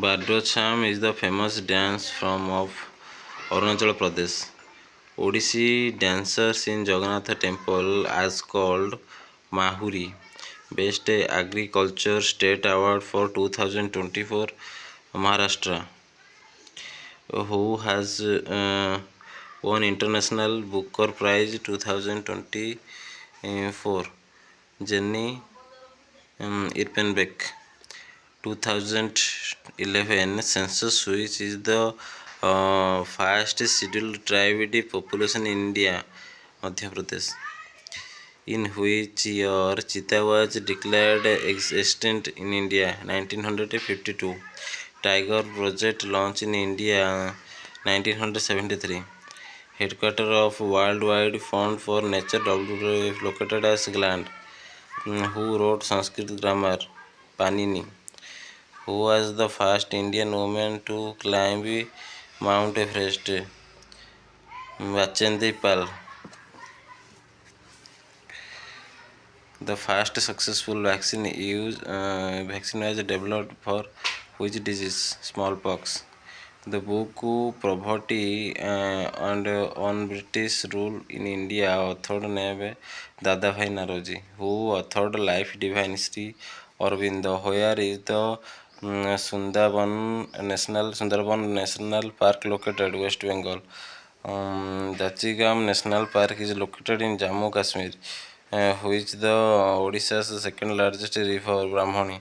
Bardocham is the famous dance form of Arunachal Pradesh. Odissi dancers in Jagannath temple as called Mahuri. Best Agriculture State Award for 2024 Maharashtra. Who has won International Booker Prize 2024? Jenny Irpenbeck. 2011 census, which is the first scheduled tribe population in India, Madhya Pradesh. In which year cheetah was declared extinct in India? 1952. Tiger project launched in India 1973. Headquarters of Worldwide Fund for Nature WWF located as Gland. Who wrote Sanskrit grammar? Panini. Who was the first Indian woman to climb Mount Everest? Bachendri Pal. The first successful vaccine was developed for which disease? Smallpox. The book Poverty and on British Rule in India, authored name Dadabhai Naroji. Who authored Life Divine Sri Aurobindo? Where is the Sundarban National Park located? West Bengal. Dachigam National Park is located in Jammu Kashmir. Which the Odisha's second largest river, Brahmani.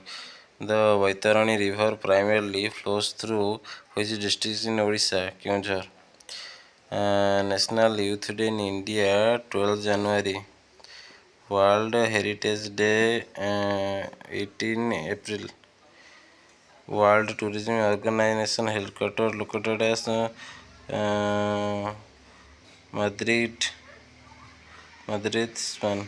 The Vaitarani River primarily flows through which district in Odisha? Keonjhar. National Youth Day in India, 12 January. World Heritage Day, 18 April. World Tourism Organization headquarters located as Madrid, Spain.